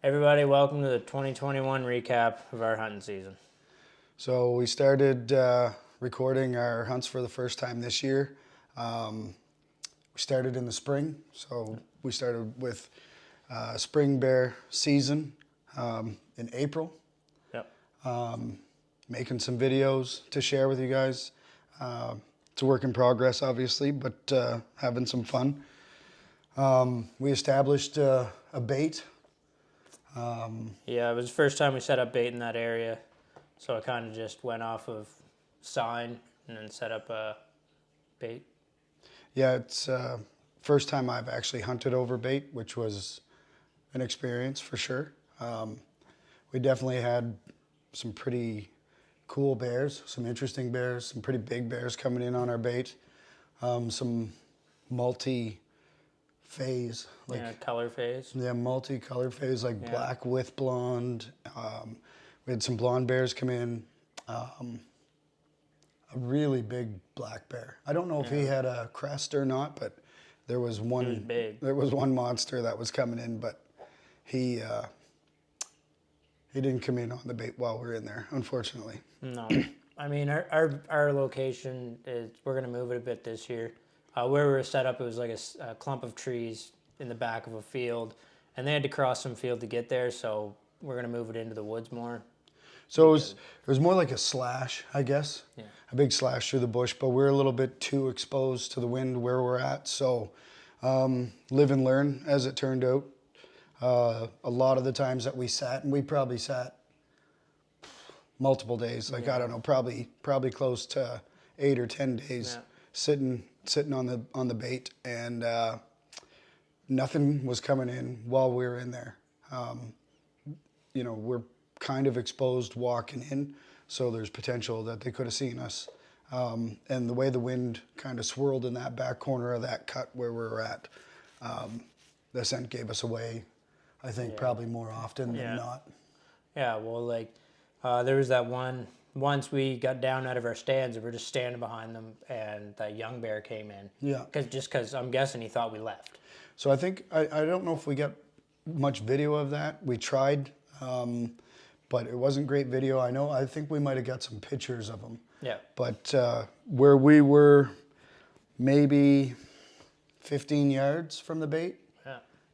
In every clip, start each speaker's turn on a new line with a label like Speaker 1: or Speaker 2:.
Speaker 1: Everybody, welcome to the 2021 recap of our hunting season.
Speaker 2: So we started recording our hunts for the first time this year. We started in the spring, so we started with spring bear season in April.
Speaker 1: Yep.
Speaker 2: Making some videos to share with you guys. It's a work in progress, obviously, but having some fun. We established a bait.
Speaker 1: Yeah, it was the first time we set up bait in that area, so I kind of just went off of sign and then set up a bait.
Speaker 2: Yeah, it's first time I've actually hunted over bait, which was an experience for sure. We definitely had some pretty cool bears, some interesting bears, some pretty big bears coming in on our bait. Some multi-phase,
Speaker 1: Color phase.
Speaker 2: multi-color phase, like
Speaker 1: Yeah.
Speaker 2: black with blonde. We had some blonde bears come in. A really big black bear. I don't know if he had a crest or not, but there was one.
Speaker 1: He was big.
Speaker 2: There was one monster that was coming in, but he didn't come in on the bait while we were in there, unfortunately.
Speaker 1: No, I mean our location is we're gonna move it a bit this year. Where we were set up, it was like a clump of trees in the back of a field, and they had to cross some field to get there. So we're gonna move it into the woods more.
Speaker 2: So it was more like a slash, I guess.
Speaker 1: Yeah.
Speaker 2: A big slash through the bush, but we're a little bit too exposed to the wind where we're at. So live and learn, as it turned out. A lot of the times that we sat, and we probably sat multiple days, like I don't know, probably close to 8 or 10 days, sitting on the bait, and nothing was coming in while we were in there. We're kind of exposed walking in, so there's potential that they could have seen us. And the way the wind kind of swirled in that back corner of that cut where we were at, the scent gave us away, I think, probably more often than not.
Speaker 1: Yeah, well, there was that one, once we got down out of our stands and we're just standing behind them, and that young bear came in.
Speaker 2: Yeah.
Speaker 1: Because I'm guessing he thought we left.
Speaker 2: So I think, I don't know if we got much video of that. We tried, but it wasn't great video. I think we might have got some pictures of him.
Speaker 1: Yeah.
Speaker 2: But where we were maybe 15 yards from the bait,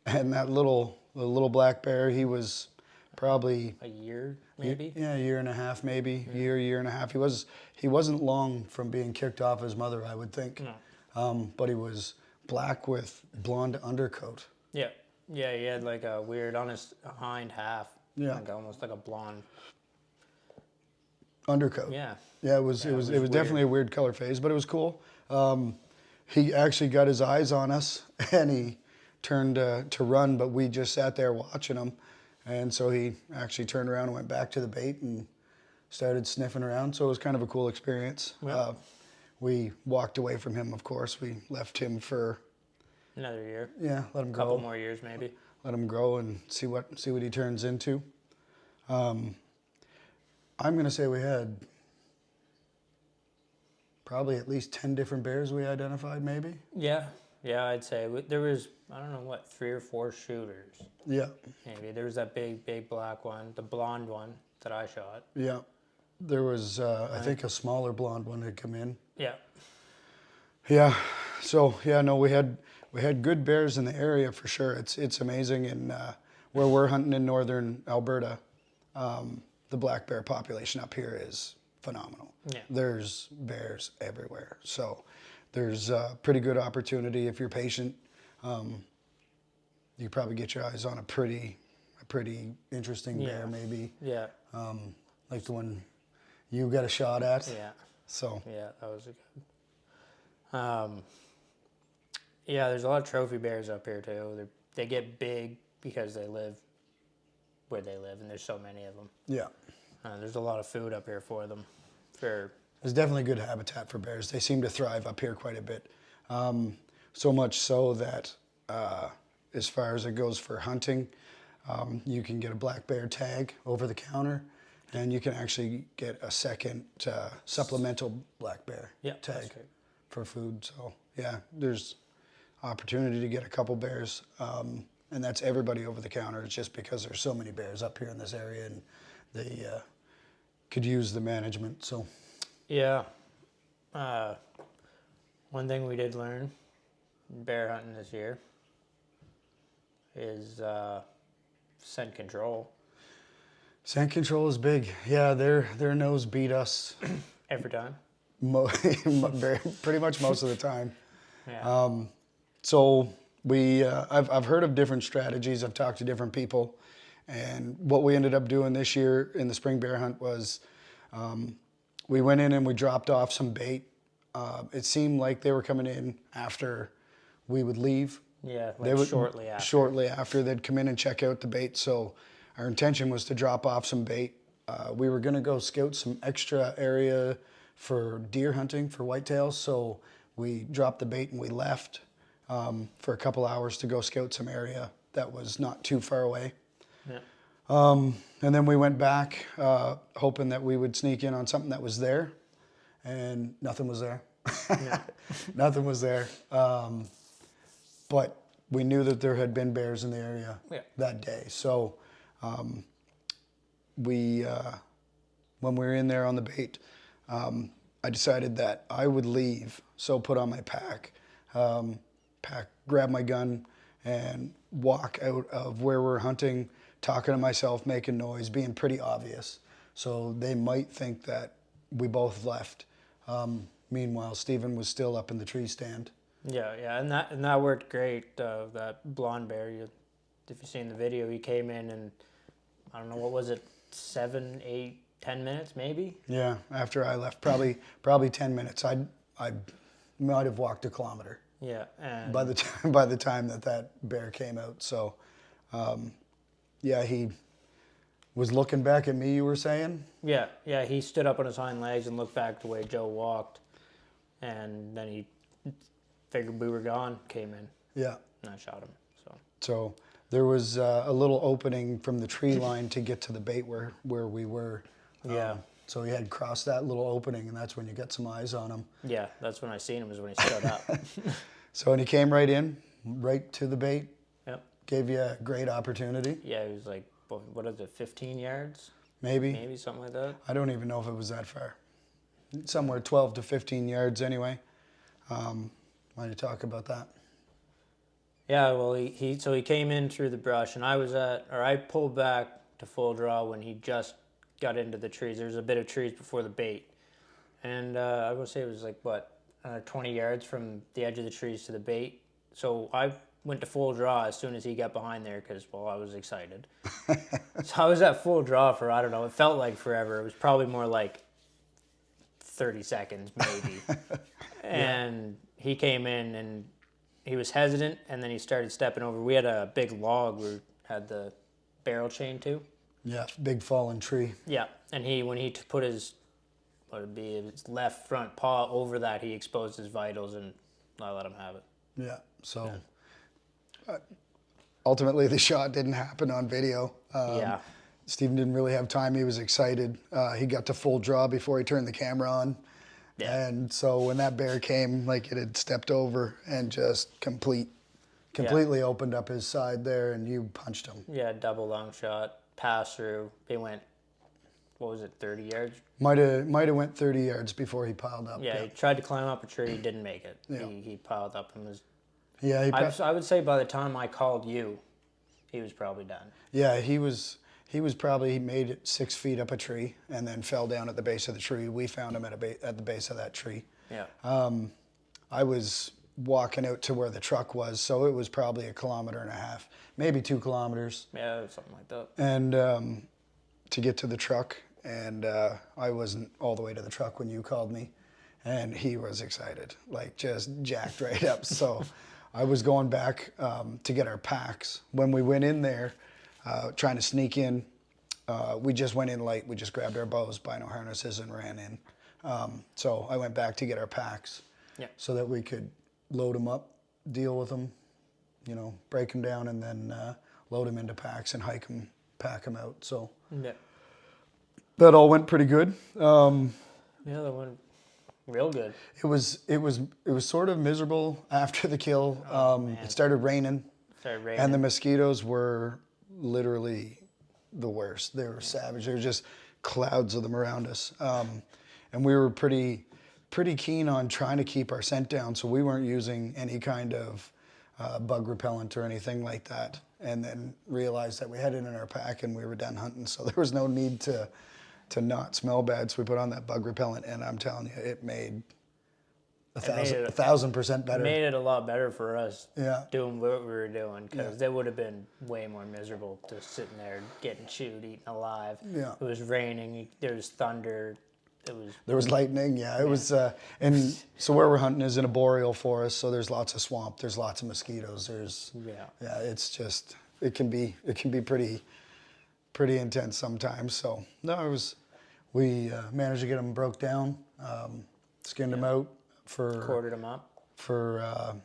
Speaker 2: and that the little black bear, he was probably
Speaker 1: a year, maybe.
Speaker 2: Yeah, a year and a half, maybe year and a half. He wasn't long from being kicked off his mother, I would think.
Speaker 1: No.
Speaker 2: But he was black with blonde undercoat.
Speaker 1: Yeah, yeah, he had like a weird on his hind half.
Speaker 2: Yeah.
Speaker 1: Like almost like a blonde
Speaker 2: undercoat.
Speaker 1: Yeah.
Speaker 2: Yeah, it was definitely a weird color phase, but it was cool. He actually got his eyes on us, and he turned to run, but we just sat there watching him. And so he actually turned around and went back to the bait and started sniffing around. So it was kind of a cool experience.
Speaker 1: Yeah.
Speaker 2: We walked away from him, of course. We left him for
Speaker 1: another year.
Speaker 2: Yeah, let him
Speaker 1: A
Speaker 2: go.
Speaker 1: couple more years, maybe.
Speaker 2: Let him grow and see what he turns into. I'm gonna say we had probably at least 10 different bears we identified, maybe.
Speaker 1: Yeah, I'd say there was, I don't know, 3 or 4 shooters.
Speaker 2: Yeah.
Speaker 1: Maybe there was that big black one, the blonde one that I shot.
Speaker 2: Yeah. There was, I think, a smaller blonde one had come in.
Speaker 1: Yeah.
Speaker 2: Yeah. So no, we had good bears in the area for sure. It's amazing, and where we're hunting in northern Alberta, the black bear population up here is phenomenal.
Speaker 1: Yeah.
Speaker 2: There's bears everywhere, so there's a pretty good opportunity if you're patient. You probably get your eyes on a pretty interesting bear, maybe.
Speaker 1: Yeah.
Speaker 2: Like the one you got a shot at.
Speaker 1: Yeah.
Speaker 2: So.
Speaker 1: Yeah, that was a good. Yeah, there's a lot of trophy bears up here too. They get big because they live where they live, and there's so many of them.
Speaker 2: Yeah.
Speaker 1: There's a lot of food up here for them.
Speaker 2: There's definitely good habitat for bears. They seem to thrive up here quite a bit. So much so that as far as it goes for hunting, you can get a black bear tag over the counter, and you can actually get a second supplemental black bear tag for food. So yeah, there's opportunity to get a couple bears. and that's everybody over the counter. It's just because there's so many bears up here in this area, and they could use the management. So
Speaker 1: Yeah. One thing we did learn bear hunting this year is scent control.
Speaker 2: scent control is big. Yeah, their nose beat us
Speaker 1: Every time.
Speaker 2: pretty much most of the time.
Speaker 1: Yeah.
Speaker 2: So I've heard of different strategies. I've talked to different people, and what we ended up doing this year in the spring bear hunt was we went in and we dropped off some bait. It seemed like they were coming in after we would leave.
Speaker 1: Yeah,
Speaker 2: They
Speaker 1: like
Speaker 2: would,
Speaker 1: shortly after.
Speaker 2: Shortly after, they'd come in and check out the bait. So our intention was to drop off some bait. We were going to go scout some extra area for deer hunting for whitetails. So we dropped the bait and we left for a couple hours to go scout some area that was not too far away.
Speaker 1: Yeah.
Speaker 2: And then we went back hoping that we would sneak in on something that was there, and nothing was there.
Speaker 1: Yeah.
Speaker 2: Nothing was there. But we knew that there had been bears in the area
Speaker 1: Yeah.
Speaker 2: that day. So when we were in there on the bait, I decided that I would leave. So put on my pack, grab my gun, and walk out of where we're hunting, talking to myself, making noise, being pretty obvious. So they might think that we both left. Meanwhile, Stephen was still up in the tree stand.
Speaker 1: Yeah, and that worked great. That blonde bear, if you've seen the video, he came in and I don't know, what was it, 7, 8, 10 minutes maybe?
Speaker 2: Yeah, after I left, probably 10 minutes. I might have walked a kilometer.
Speaker 1: Yeah, and
Speaker 2: By the time that bear came out. So, yeah, he was looking back at me. You were saying?
Speaker 1: yeah, he stood up on his hind legs and looked back the way Joe walked, and then he figured we were gone, came in,
Speaker 2: Yeah.
Speaker 1: and I shot him.
Speaker 2: So there was a little opening from the tree line to get to the bait where we were.
Speaker 1: Yeah.
Speaker 2: So he had crossed that little opening, and that's when you get some eyes on him.
Speaker 1: Yeah, that's when I seen him, is when he stood up.
Speaker 2: So and he came right in, right to the bait.
Speaker 1: Yep.
Speaker 2: Gave you a great opportunity.
Speaker 1: Yeah, he was like, what is it, 15 yards?
Speaker 2: Maybe.
Speaker 1: Maybe something like that.
Speaker 2: I don't even know if it was that far. Somewhere 12 to 15 yards anyway. Why don't you talk about that?
Speaker 1: Yeah, well, he came in through the brush, and I pulled back to full draw when he just got into the trees. There's a bit of trees before the bait, and I would say it was like 20 yards from the edge of the trees to the bait. So I went to full draw as soon as he got behind there because, well, I was excited. So I was at full draw for, I don't know, it felt like forever. It was probably more like 30 seconds maybe. And he came in and he was hesitant, and then he started stepping over. We had a big log we had the barrel chain to.
Speaker 2: Yeah, big fallen tree.
Speaker 1: Yeah, and when he put his left front paw over that, he exposed his vitals, and I let him have it.
Speaker 2: Yeah, so ultimately the shot didn't happen on video.
Speaker 1: Yeah.
Speaker 2: Stephen didn't really have time. He was excited. He got to full draw before he turned the camera on.
Speaker 1: Yeah.
Speaker 2: And so when that bear came, like it had stepped over and just completely opened up his side there, and you punched him.
Speaker 1: Yeah, double long shot, pass through. They went, what was it, 30 yards?
Speaker 2: Might have went 30 yards before he piled up.
Speaker 1: Yeah, he tried to climb up a tree, didn't make it.
Speaker 2: Yeah.
Speaker 1: He piled up and was.
Speaker 2: Yeah,
Speaker 1: I would say by the time I called you, he was probably done.
Speaker 2: Yeah, he made it 6 feet up a tree and then fell down at the base of the tree. We found him at the base of that tree.
Speaker 1: Yeah.
Speaker 2: I was walking out to where the truck was, so it was probably 1.5 kilometers, maybe 2 kilometers.
Speaker 1: Yeah, something like that.
Speaker 2: And to get to the truck, and I wasn't all the way to the truck when you called me, and he was excited, like just jacked right up. So I was going back to get our packs. When we went in there, trying to sneak in, we just went in late. We just grabbed our bows, bino harnesses, and ran in. So I went back to get our packs so that we could load them up, deal with them, break them down, and then load them into packs and hike them, pack them out. So that all went pretty good.
Speaker 1: Yeah, that went real good.
Speaker 2: It was sort of miserable after the kill. It started raining
Speaker 1: Started raining.
Speaker 2: And the mosquitoes were literally the worst. They were savage. There were just clouds of them around us. And we were pretty keen on trying to keep our scent down, so we weren't using any kind of bug repellent or anything like that. And then realized that we had it in our pack and we were done hunting, so there was no need to not smell bad. So we put on that bug repellent, and I'm telling you, it made a 1,000% better.
Speaker 1: It made it a lot better for us
Speaker 2: Yeah.
Speaker 1: doing what we were doing, because it would have been way more miserable just sitting there getting chewed, eaten alive.
Speaker 2: Yeah.
Speaker 1: It was raining, there was thunder,
Speaker 2: There was lightning, yeah. It was, and so where we're hunting is in a boreal forest, so there's lots of swamp, there's lots of mosquitoes, yeah, it's just, it can be pretty intense sometimes. So no, we managed to get them broke down, skinned them out
Speaker 1: quartered them up.
Speaker 2: for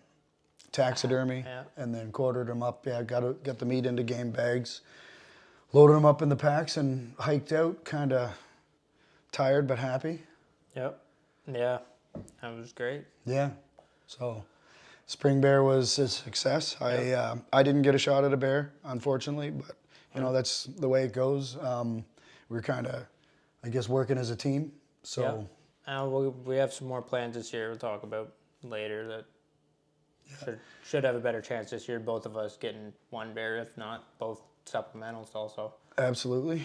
Speaker 2: taxidermy,
Speaker 1: Yeah.
Speaker 2: and then quartered them up. Yeah, got the meat into game bags, loaded them up in the packs, and hiked out, kind of tired but happy.
Speaker 1: Yep. Yeah, that was great.
Speaker 2: Yeah. So spring bear was a success. I didn't get a shot at a bear, unfortunately, but you know, that's the way it goes. We're kind of, I guess, working as a team. So
Speaker 1: we have some more plans this year we'll talk about later that should have a better chance this year, both of us getting one bear, if not both supplementals also.
Speaker 2: absolutely.